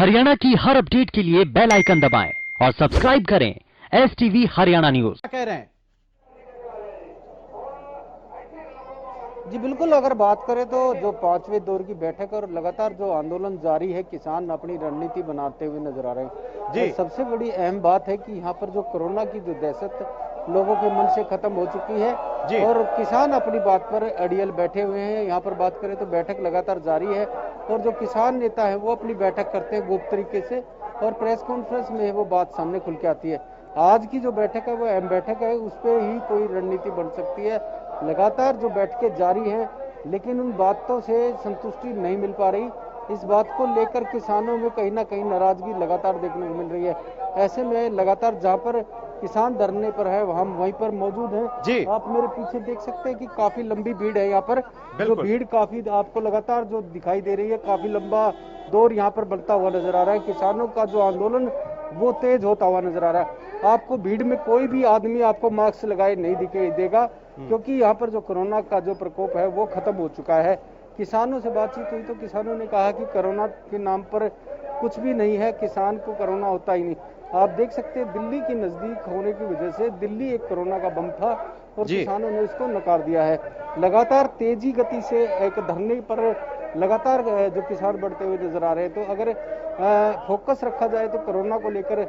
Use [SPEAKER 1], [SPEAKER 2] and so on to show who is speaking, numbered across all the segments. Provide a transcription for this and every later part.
[SPEAKER 1] हरियाणा की हर अपडेट के लिए बेल आइकन दबाएं और सब्सक्राइब करें STV हरियाणा न्यूज।
[SPEAKER 2] क्या कह रहे हैं?
[SPEAKER 3] जी बिल्कुल, अगर बात करें तो जो पांचवें दौर की बैठक और लगातार जो आंदोलन जारी है, किसान अपनी रणनीति बनाते हुए नजर आ रहे हैं।
[SPEAKER 2] जी।
[SPEAKER 3] सबसे बड़ी अहम बात है कि यहाँ पर जो कोरोना की जो दहशत लोगों के मन से खत्म हो चुकी है
[SPEAKER 2] जी।
[SPEAKER 3] और किसान अपनी बात पर अड़ियल बैठे हुए हैं। यहाँ पर बात करें तो बैठक लगातार जारी है और जो किसान नेता है वो अपनी बैठक करते हैं गुप्त तरीके से और प्रेस कॉन्फ्रेंस में वो बात सामने खुल के आती है। आज की जो बैठक है वो अहम बैठक है, उस पर ही कोई रणनीति बन सकती है। लगातार जो बैठकें जारी हैं लेकिन उन बातों से संतुष्टि नहीं मिल पा रही। इस बात को लेकर किसानों में कहीं ना कहीं नाराजगी लगातार देखने को मिल रही है। ऐसे में लगातार जहां पर किसान धरने पर है हम वहीं पर मौजूद हैं।
[SPEAKER 2] जी।
[SPEAKER 3] आप मेरे पीछे देख सकते हैं कि काफी लंबी भीड़ है यहाँ पर। जो भीड़ काफी आपको लगातार जो दिखाई दे रही है, काफी लंबा दौर यहाँ पर बनता हुआ नजर आ रहा है। किसानों का जो आंदोलन वो तेज होता हुआ नजर आ रहा है। आपको भीड़ में कोई भी आदमी आपको मास्क लगाए नहीं दिखाई देगा क्योंकि यहाँ पर जो कोरोना का जो प्रकोप है वो खत्म हो चुका है। किसानों से बातचीत हुई तो किसानों ने कहा कि कोरोना के नाम पर कुछ भी नहीं है, किसान को कोरोना होता ही नहीं। आप देख सकते हैं दिल्ली के नजदीक होने की वजह से दिल्ली एक कोरोना का बम था और किसानों ने इसको नकार दिया है। लगातार तेजी गति से एक धरने पर लगातार जो किसान बढ़ते हुए नजर आ रहे हैं। तो अगर फोकस रखा जाए तो कोरोना को लेकर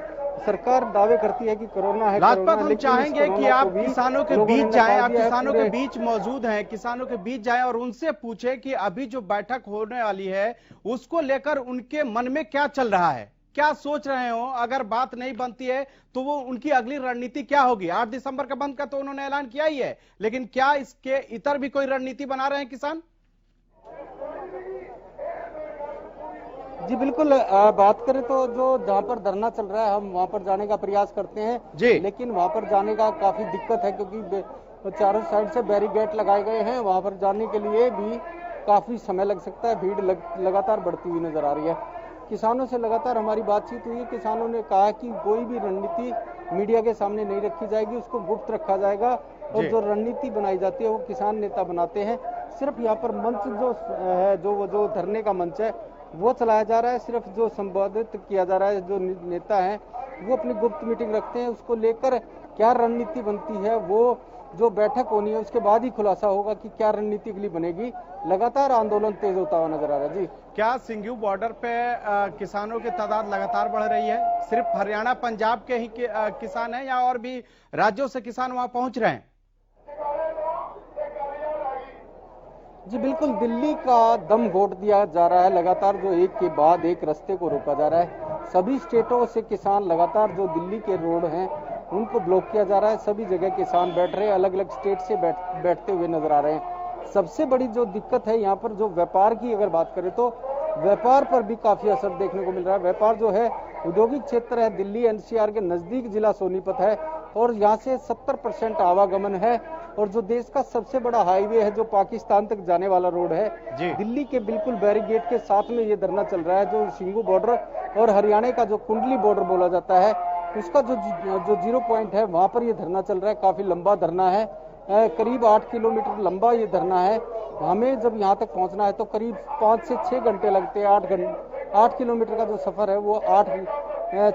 [SPEAKER 3] सरकार दावे करती है कि कोरोना है।
[SPEAKER 2] राजपथ हम चाहेंगे कि आप किसानों के बीच जाएं, आप किसानों के बीच मौजूद हैं, किसानों के बीच जाएं और उनसे पूछें कि अभी जो बैठक होने वाली है उसको लेकर उनके मन में क्या चल रहा है, क्या सोच रहे हो। अगर बात नहीं बनती है तो वो उनकी अगली रणनीति क्या होगी। 8 दिसंबर का बंद का तो उन्होंने ऐलान किया ही है, लेकिन क्या इसके इतर भी कोई रणनीति बना रहे हैं किसान?
[SPEAKER 3] जी बिल्कुल, बात करें तो जो जहां पर धरना चल रहा है हम वहां पर जाने का प्रयास करते हैं
[SPEAKER 2] जी।
[SPEAKER 3] लेकिन वहां पर जाने का काफी दिक्कत है क्योंकि चारों साइड से बैरिकेड लगाए गए हैं। वहां पर जाने के लिए भी काफी समय लग सकता है। भीड़ लगातार बढ़ती हुई नजर आ रही है। किसानों से लगातार हमारी बातचीत हुई है। किसानों ने कहा कि कोई भी रणनीति मीडिया के सामने नहीं रखी जाएगी, उसको गुप्त रखा जाएगा और जो रणनीति बनाई जाती है वो किसान नेता बनाते हैं। सिर्फ यहाँ पर मंच जो है जो धरने का मंच है वो चलाया जा रहा है। सिर्फ जो संबोधित किया जा रहा है, जो नेता हैं वो अपनी गुप्त मीटिंग रखते हैं। उसको लेकर क्या रणनीति बनती है वो जो बैठक होनी है उसके बाद ही खुलासा होगा कि क्या रणनीति अगली बनेगी। लगातार आंदोलन तेज होता हुआ नजर आ रहा है। जी,
[SPEAKER 2] क्या सिंघू बॉर्डर पे किसानों की तादाद लगातार बढ़ रही है? सिर्फ हरियाणा पंजाब के ही किसान हैं या और भी राज्यों से किसान वहां पहुंच रहे हैं?
[SPEAKER 3] जी बिल्कुल, दिल्ली का दम घोट दिया जा रहा है। लगातार जो एक के बाद एक रास्ते को रोका जा रहा है। सभी स्टेटों से किसान लगातार जो दिल्ली के रोड हैं उनको ब्लॉक किया जा रहा है। सभी जगह किसान बैठ रहे हैं, अलग अलग स्टेट से बैठते हुए नजर आ रहे हैं। सबसे बड़ी जो दिक्कत है यहाँ पर जो व्यापार की अगर बात करें तो व्यापार पर भी काफी असर देखने को मिल रहा है। व्यापार जो है औद्योगिक क्षेत्र है, दिल्ली NCR के नजदीक जिला सोनीपत है और यहाँ से 70% आवागमन है और जो देश का सबसे बड़ा हाईवे है जो पाकिस्तान तक जाने वाला रोड है, दिल्ली के बिल्कुल बैरिकेड के साथ में ये धरना चल रहा है। जो सिंघू बॉर्डर और हरियाणा का जो कुंडली बॉर्डर बोला जाता है उसका जो 0 पॉइंट है वहां पर ये धरना चल रहा है। काफी लंबा धरना है, करीब 8 किलोमीटर लंबा ये धरना है। हमें जब यहाँ तक पहुँचना है तो करीब 5 से 6 घंटे लगते हैं। 8 किलोमीटर का जो सफर है वो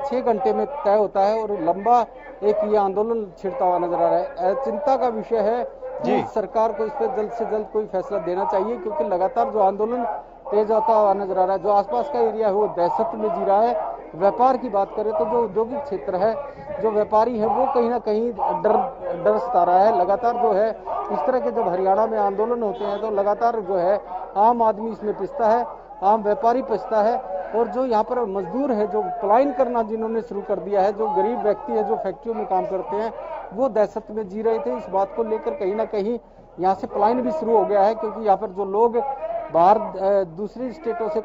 [SPEAKER 3] 6 घंटे में तय होता है और लंबा एक ये आंदोलन छिड़ता हुआ नजर आ रहा है। चिंता का विषय है कि सरकार को इस पर जल्द से जल्द कोई फैसला देना चाहिए क्योंकि लगातार जो आंदोलन तेज होता हुआ नजर आ रहा है। जो आसपास का एरिया है वो दहशत में जी रहा है। व्यापार की बात करें तो जो औद्योगिक क्षेत्र है, जो व्यापारी है वो कहीं ना कहीं डर सता रहा है। लगातार जो है इस तरह के जब हरियाणा में आंदोलन होते हैं तो लगातार जो है आम आदमी इसमें पिसता है, आम व्यापारी पिसता है और जो यहाँ पर मजदूर है जो पलायन करना जिन्होंने शुरू कर दिया है, जो गरीब व्यक्ति है जो फैक्ट्रियों में काम करते हैं वो दहशत में जी रहे थे। इस बात को लेकर कहीं ना कहीं यहाँ से पलायन भी शुरू हो गया है क्योंकि यहाँ पर जो लोग बाहर दूसरी स्टेटों से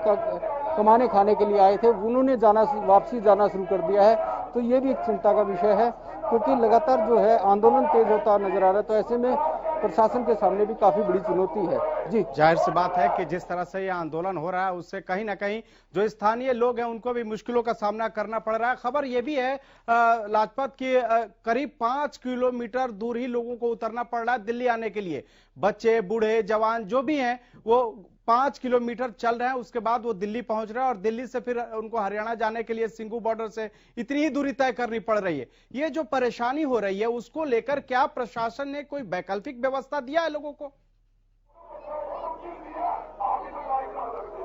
[SPEAKER 3] कमाने खाने के लिए आए थे उन्होंने वापसी जाना शुरू कर दिया है। तो ये भी एक चिंता का विषय है क्योंकि लगातार जो है आंदोलन तेज होता नजर आ रहा है। तो ऐसे में प्रशासन के सामने भी काफी बड़ी चुनौती है। जी
[SPEAKER 2] जाहिर सी बात है कि जिस तरह से यह आंदोलन हो रहा है उससे कहीं ना कहीं जो स्थानीय लोग हैं उनको भी मुश्किलों का सामना करना पड़ रहा है। खबर यह भी है लाजपत की करीब 5 किलोमीटर दूर ही लोगों को उतरना पड़ रहा है दिल्ली आने के लिए। बच्चे, बूढ़े, जवान जो भी हैं वो 5 किलोमीटर चल रहे हैं, उसके बाद वो दिल्ली पहुंच रहे हैं और दिल्ली से फिर उनको हरियाणा जाने के लिए सिंघू बॉर्डर से इतनी ही दूरी तय करनी पड़ रही है। ये जो परेशानी हो रही है उसको लेकर क्या प्रशासन ने कोई वैकल्पिक व्यवस्था दिया है लोगों को?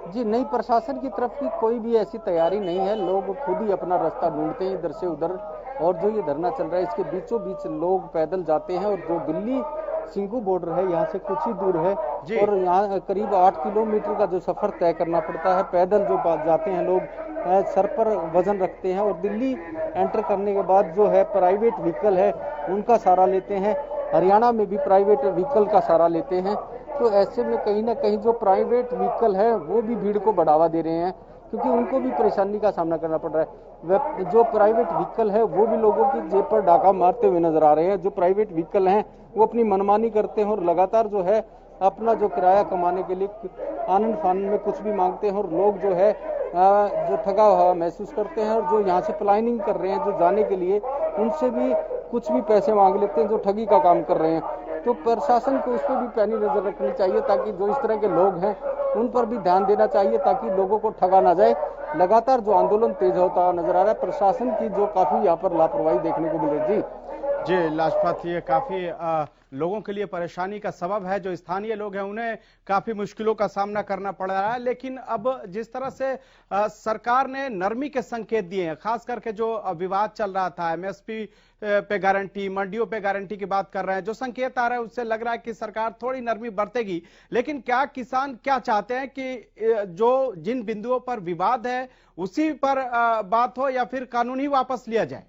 [SPEAKER 3] जी नहीं, प्रशासन की तरफ की कोई भी ऐसी तैयारी नहीं है। लोग खुद ही अपना रास्ता ढूंढते हैं इधर से उधर, और जो ये धरना चल रहा है इसके बीचों बीच लोग पैदल जाते हैं। और जो दिल्ली सिंघू बॉर्डर है यहाँ से कुछ ही दूर है और यहाँ करीब 8 किलोमीटर का जो सफर तय करना पड़ता है। पैदल जो जाते हैं लोग, सर पर वजन रखते हैं और दिल्ली एंटर करने के बाद जो है प्राइवेट व्हीकल है उनका सहारा लेते हैं। हरियाणा में भी प्राइवेट व्हीकल का सहारा लेते हैं। तो ऐसे में कहीं ना कहीं जो प्राइवेट व्हीकल है वो भी भीड़ को बढ़ावा दे रहे हैं, क्योंकि उनको भी परेशानी का सामना करना पड़ रहा है। जो प्राइवेट व्हीकल है वो भी लोगों की जेब पर डाका मारते हुए नजर आ रहे हैं। जो प्राइवेट व्हीकल हैं वो अपनी मनमानी करते हैं और लगातार जो है अपना जो किराया कमाने के लिए आनंद फानंद में कुछ भी मांगते हैं। और लोग जो है जो ठगा हुआ महसूस करते हैं और जो यहाँ से प्लानिंग कर रहे हैं जो जाने के लिए, उनसे भी कुछ भी पैसे मांग लेते हैं जो ठगी का काम कर रहे हैं। तो प्रशासन को उस पर भी पैनी नजर रखनी चाहिए, ताकि जो इस तरह के लोग हैं उन पर भी ध्यान देना चाहिए, ताकि लोगों को ठगा ना जाए। लगातार जो आंदोलन तेज होता नजर आ रहा है, प्रशासन की जो काफी यहाँ पर लापरवाही देखने को मिल रही है।
[SPEAKER 2] जी लाजपत, ये काफी लोगों के लिए परेशानी का सबब है। जो स्थानीय लोग हैं उन्हें काफी मुश्किलों का सामना करना पड़ रहा है। लेकिन अब जिस तरह से सरकार ने नरमी के संकेत दिए हैं, खास करके जो विवाद चल रहा था एमएसपी पे गारंटी, मंडियों पे गारंटी की बात कर रहे हैं, जो संकेत आ रहा है उससे लग रहा है कि सरकार थोड़ी नरमी बरतेगी। लेकिन क्या किसान क्या चाहते हैं कि जो जिन बिंदुओं पर विवाद है उसी पर बात हो या फिर कानून ही वापस लिया जाए?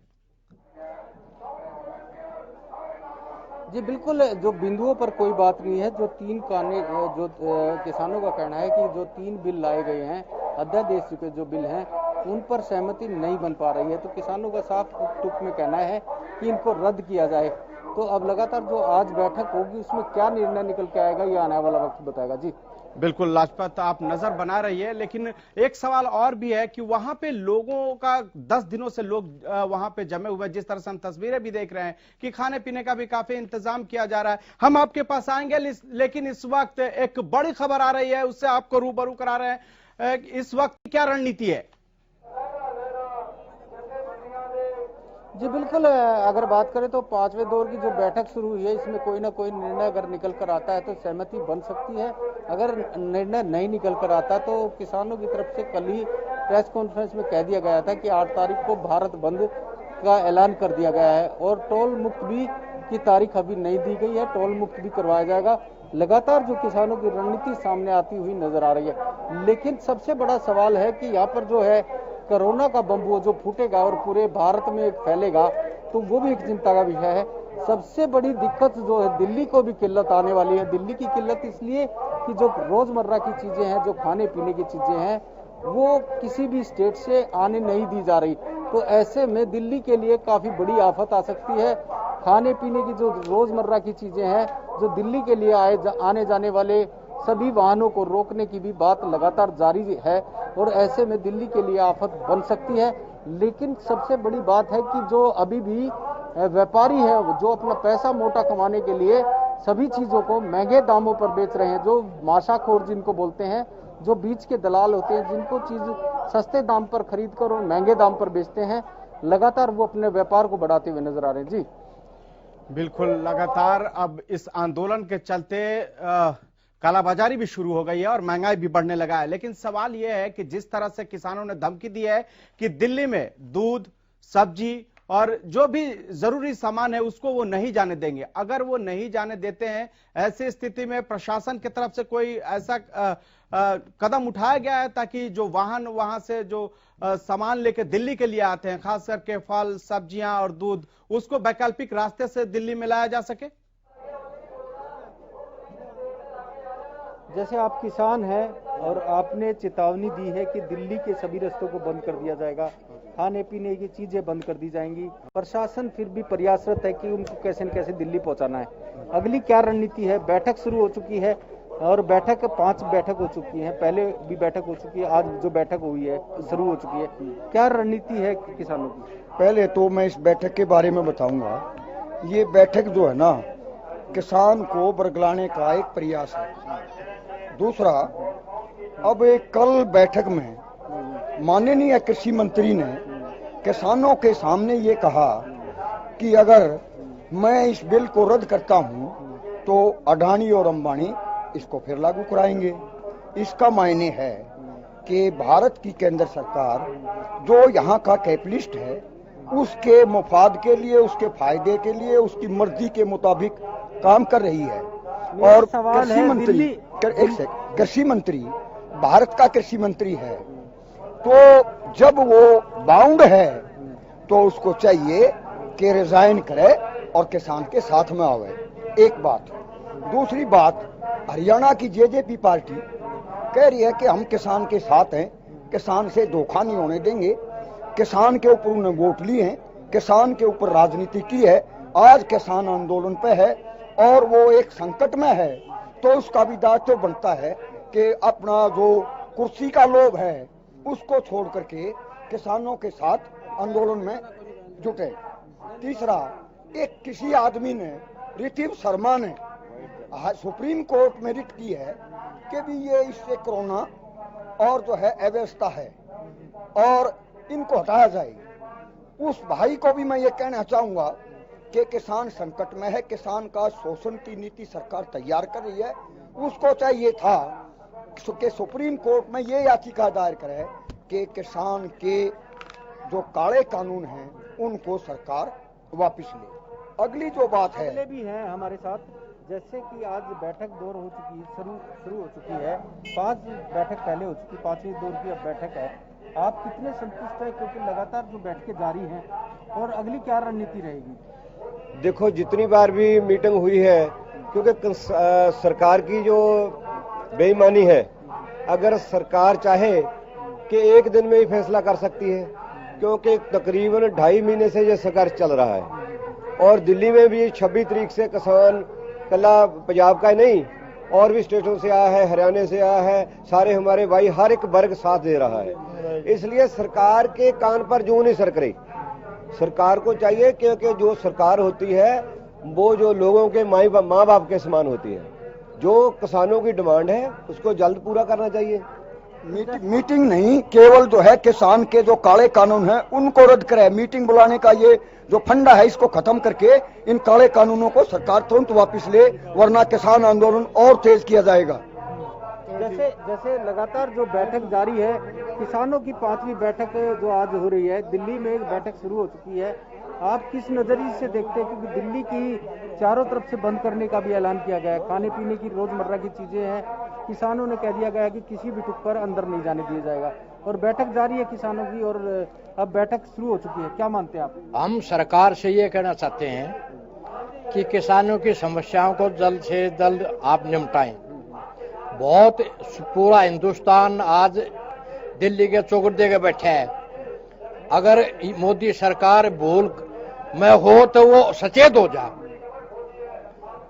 [SPEAKER 3] जी बिल्कुल, जो बिंदुओं पर कोई बात नहीं है। जो किसानों का कहना है कि जो 3 बिल लाए गए हैं, अध्यादेश के जो बिल हैं उन पर सहमति नहीं बन पा रही है। तो किसानों का साफ तुक में कहना है कि इनको रद्द किया जाए। तो अब लगातार जो आज बैठक होगी उसमें क्या निर्णय निकल के आएगा ये आने वाला वक्त बताएगा। जी
[SPEAKER 2] बिल्कुल लाजपत, आप नजर बना रही है। लेकिन एक सवाल और भी है कि वहां पे लोगों का 10 दिनों से लोग वहां पे जमे हुए, जिस तरह से हम तस्वीरें भी देख रहे हैं कि खाने पीने का भी काफी इंतजाम किया जा रहा है। हम आपके पास आएंगे, लेकिन इस वक्त एक बड़ी खबर आ रही है, उससे आपको रूबरू करा रहे हैं। इस वक्त क्या रणनीति है?
[SPEAKER 3] जी बिल्कुल, अगर बात करें तो 5वें दौर की जो बैठक शुरू हुई है इसमें कोई ना कोई निर्णय अगर निकल कर आता है तो सहमति बन सकती है। अगर निर्णय नहीं निकल कर आता तो किसानों की तरफ से कल ही प्रेस कॉन्फ्रेंस में कह दिया गया था कि 8 तारीख को भारत बंद का ऐलान कर दिया गया है और टोल मुक्त भी की तारीख अभी नहीं दी गई है, टोल मुक्त भी करवाया जाएगा। लगातार जो किसानों की रणनीति सामने आती हुई नजर आ रही है। लेकिन सबसे बड़ा सवाल है कि यहाँ पर जो है कोरोना का बम वो जो फूटेगा और पूरे भारत में फैलेगा, तो वो भी एक चिंता का विषय है। सबसे बड़ी दिक्कत जो है दिल्ली को भी किल्लत आने वाली है। दिल्ली की किल्लत इसलिए कि जो रोजमर्रा की चीजें हैं, जो खाने पीने की चीजें हैं, वो किसी भी स्टेट से आने नहीं दी जा रही। तो ऐसे में दिल्ली के लिए काफी बड़ी आफत आ सकती है। खाने पीने की जो रोजमर्रा की चीजें हैं, जो दिल्ली के लिए आने जाने वाले सभी वाहनों को रोकने की भी बात लगातार जारी है और ऐसे में दिल्ली के लिए आफत बन सकती है। लेकिन सबसे बड़ी बात है कि जो अभी भी व्यापारी है जो अपना पैसा मोटा कमाने के लिए सभी चीजों को महंगे दामों पर बेच रहे हैं। जो माशाखोर जिनको बोलते हैं, जो बीच के दलाल होते हैं, जिनको चीज सस्ते दाम पर खरीद कर और महंगे दाम पर बेचते हैं, लगातार वो अपने व्यापार को बढ़ाते हुए नजर आ रहे हैं। जी
[SPEAKER 2] बिल्कुल, लगातार अब इस आंदोलन के चलते कालाबाजारी भी शुरू हो गई है और महंगाई भी बढ़ने लगा है। लेकिन सवाल यह है कि जिस तरह से किसानों ने धमकी दी है कि दिल्ली में दूध, सब्जी और जो भी जरूरी सामान है उसको वो नहीं जाने देंगे। अगर वो नहीं जाने देते हैं, ऐसी स्थिति में प्रशासन की तरफ से कोई ऐसा कदम उठाया गया है ताकि जो वाहन वहां से जो सामान लेके दिल्ली के लिए आते हैं, खास करके फल, सब्जियां और दूध, उसको वैकल्पिक रास्ते से दिल्ली में लाया जा सके?
[SPEAKER 3] जैसे आप किसान हैं और आपने चेतावनी दी है कि दिल्ली के सभी रास्तों को बंद कर दिया जाएगा, खाने पीने की चीजें बंद कर दी जाएंगी, प्रशासन फिर भी प्रयासरत है कि उनको कैसे न कैसे दिल्ली पहुंचाना है। अगली क्या रणनीति है? बैठक शुरू हो चुकी है, और बैठक 5 बैठक हो चुकी है, पहले भी बैठक हो चुकी है, आज जो बैठक हुई है शुरू हो चुकी है, क्या रणनीति है किसानों की?
[SPEAKER 4] पहले तो मैं इस बैठक के बारे में बताऊंगा। ये बैठक जो है ना, किसान को बरगलाने का एक प्रयास है। दूसरा, अब एक कल बैठक में माननीय कृषि मंत्री ने किसानों के सामने ये कहा कि अगर मैं इस बिल को रद्द करता हूं तो अडानी और अंबानी इसको फिर लागू कराएंगे। इसका मायने है कि भारत की केंद्र सरकार जो यहाँ का कैपिटलिस्ट है उसके मुफाद के लिए, उसके फायदे के लिए, उसकी मर्जी के मुताबिक काम कर रही है। और कृषि मंत्री भारत का कृषि मंत्री है, तो जब वो बाउंड है तो उसको चाहिए कि रिजाइन करे और किसान के साथ में आवे। एक बात। दूसरी बात, हरियाणा की जेजेपी पार्टी कह रही है कि हम किसान के साथ हैं, किसान से धोखा नहीं होने देंगे, किसान के ऊपर उन्हें वोट लिए हैं, किसान के ऊपर राजनीति की है, आज किसान आंदोलन पे है और वो एक संकट में है, तो उसका भी दायित्व बनता है कि अपना जो कुर्सी का लोभ है उसको छोड़ करके किसानों के साथ आंदोलन में जुटे। तीसरा, एक किसी आदमी ने, ऋतिव शर्मा ने सुप्रीम कोर्ट में रिट की है कि भी ये इससे कोरोना और जो है अव्यवस्था है और इनको हटाया जाए। उस भाई को भी मैं ये कहना चाहूंगा कि किसान संकट में है, किसान का शोषण की नीति सरकार तैयार कर रही है। उसको चाहिए था कि सुप्रीम कोर्ट में ये याचिका दायर करे कि किसान के जो काले कानून हैं उनको सरकार वापस ले। अगली जो बात है,
[SPEAKER 3] अगले भी हैं हमारे साथ, जैसे कि आज बैठक दौर हो चुकी है, शुरू हो चुकी है, 5 बैठक पहले हो चुकी, 5वीं दौर की अब बैठक है। आप कितने संतुष्ट है, क्योंकि लगातार जो बैठकें जारी हैं, और अगली क्या रणनीति रहेगी?
[SPEAKER 5] देखो, जितनी बार भी मीटिंग हुई है, क्योंकि सरकार की जो बेईमानी है, अगर सरकार चाहे कि एक दिन में ही फैसला कर सकती है, क्योंकि तकरीबन 2.5 महीने से ये सरकार चल रहा है और दिल्ली में भी 26 तारीख से किसान कला पंजाब का ही नहीं और भी स्टेटों से आया है, हरियाणा से आया है, सारे हमारे भाई हर एक वर्ग साथ दे रहा है। इसलिए सरकार के कान पर जूं नहीं सरक रही। सरकार को चाहिए क्योंकि जो सरकार होती है वो जो लोगों के माँ बाप के समान होती है। जो किसानों की डिमांड है उसको जल्द पूरा करना चाहिए।
[SPEAKER 4] मीटिंग नहीं, केवल जो है किसान के जो काले कानून हैं उनको रद्द करे। मीटिंग बुलाने का ये जो फंडा है इसको खत्म करके इन काले कानूनों को सरकार तुरंत वापस ले, वरना किसान आंदोलन और तेज किया जाएगा।
[SPEAKER 3] जैसे लगातार जो बैठक जारी है, किसानों की 5वीं बैठक जो आज हो रही है, दिल्ली में एक बैठक शुरू हो चुकी है, आप किस नजरिए से देखते हैं? क्योंकि दिल्ली की चारों तरफ से बंद करने का भी ऐलान किया गया है, खाने पीने की रोजमर्रा की चीजें हैं, किसानों ने कह दिया गया है कि किसी भी टुक पर अंदर नहीं जाने दिया जाएगा, और बैठक जारी है किसानों की और अब बैठक शुरू हो चुकी है। क्या मानते हैं आप?
[SPEAKER 6] हम सरकार से ये कहना चाहते हैं कि किसानों की समस्याओं को जल्द से जल्द आप निपटाएं। बहुत पूरा हिंदुस्तान आज दिल्ली के चौगुर्दे के बैठे है। अगर मोदी सरकार भूल में हो तो वो सचेत हो जा,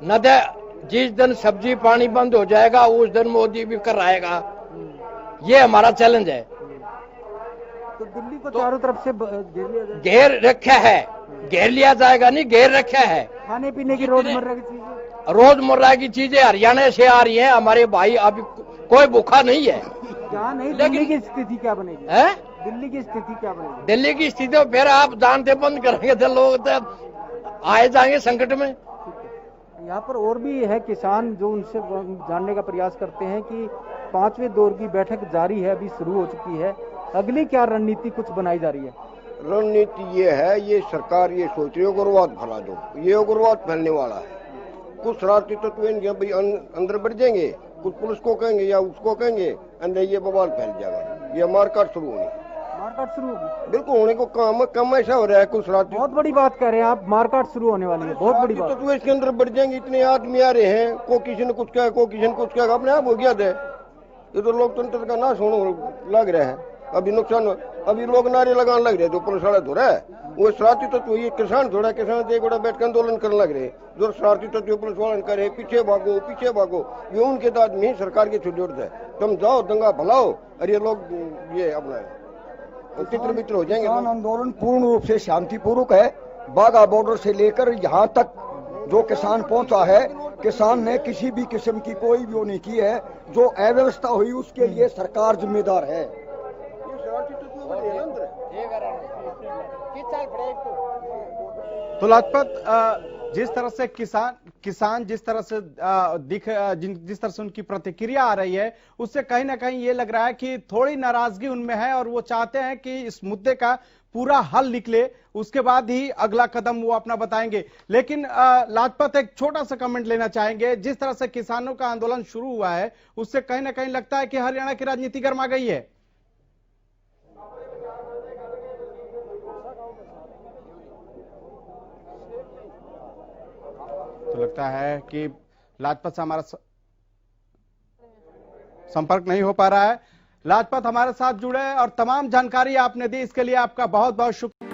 [SPEAKER 6] न दे जिस दिन सब्जी पानी बंद हो जाएगा उस दिन मोदी भी कर आएगा। ये हमारा चैलेंज है।
[SPEAKER 3] तो दिल्ली को चारों तरफ से
[SPEAKER 6] घेर रखा है, घेर लिया जाएगा नहीं, घेर रखा है।
[SPEAKER 3] खाने पीने की रोजमर्रा की चीजें
[SPEAKER 6] हरियाणा से आ रही हैं, हमारे भाई अभी कोई भूखा नहीं है।
[SPEAKER 3] क्या नहीं, दिल्ली की स्थिति क्या बनेगी? दिल्ली की स्थिति क्या बनेगी?
[SPEAKER 6] दिल्ली की स्थिति फिर आप जानते बंद करेंगे तो लोग तो आए जाएंगे संकट में।
[SPEAKER 3] यहाँ पर और भी है किसान जो उनसे जानने का प्रयास करते हैं कि 5वें दौर की बैठक जारी है, अभी शुरू हो चुकी है, अगली क्या रणनीति कुछ बनाई जा रही है?
[SPEAKER 5] रणनीति ये है, ये सरकार ये सोच रही है उग्रवाद फैला दो, ये उग्रवाद फैलने वाला है। कुछ शरारती तत्व अंदर बढ़ जाएंगे, कुछ पुलिस को कहेंगे या उसको कहेंगे, अंदर ये बवाल फैल जाएगा, ये मारकाट शुरू होगी।
[SPEAKER 3] मारकाट शुरू होगी?
[SPEAKER 5] बिल्कुल होने को कम ऐसा हो रहा है। कुछ शरारती,
[SPEAKER 3] बहुत बड़ी बात कह रहे हैं आप, मारकाट शुरू होने वाली है, बहुत बड़ी बात।
[SPEAKER 5] तो इसके अंदर बढ़ जाएंगे, इतने आदमी आ रहे हैं, को किसी ने कुछ कहा, को किसी ने कुछ कहा, अपने आप हो गया है। ये तो लोकतंत्र का नाश होने लग रहा है। अभी नुकसान अभी लोग नारे लगाने लग रहे, जो पुलिस वाला धो रहा है वो शरारती तो ये किसान थोड़ा, किसान से एक बड़ा बैठ कर आंदोलन करने लग रहे, जो शरारती तो पुलिस वाला करे पीछे भागो, ये उनके दाद में सरकार की छुट्टी है, तुम जाओ दंगा भलाओ, और ये लोग ये अपना तितर बितर हो जाएंगे।
[SPEAKER 4] आंदोलन पूर्ण रूप से शांतिपूर्वक है। बाघा बॉर्डर से लेकर यहाँ तक जो किसान पहुंचा है, किसान ने किसी भी किस्म की कोई भी वो नहीं की है। जो अव्यवस्था हुई उसके लिए सरकार जिम्मेदार है।
[SPEAKER 2] तो लाजपत जिस तरह से किसान जिस तरह से जिस तरह से उनकी प्रतिक्रिया आ रही है, उससे कहीं ना कहीं ये लग रहा है कि थोड़ी नाराजगी उनमें है और वो चाहते हैं कि इस मुद्दे का पूरा हल निकले, उसके बाद ही अगला कदम वो अपना बताएंगे। लेकिन लाजपत एक छोटा सा कमेंट लेना चाहेंगे। जिस तरह से किसानों का आंदोलन शुरू हुआ है, उससे कहीं ना कहीं लगता है कि हरियाणा की राजनीति गर्मा गई है। तो लगता है कि लाजपत से हमारा संपर्क नहीं हो पा रहा है। लाजपत हमारे साथ जुड़े और तमाम जानकारी आपने दी, इसके लिए आपका बहुत बहुत शुक्रिया।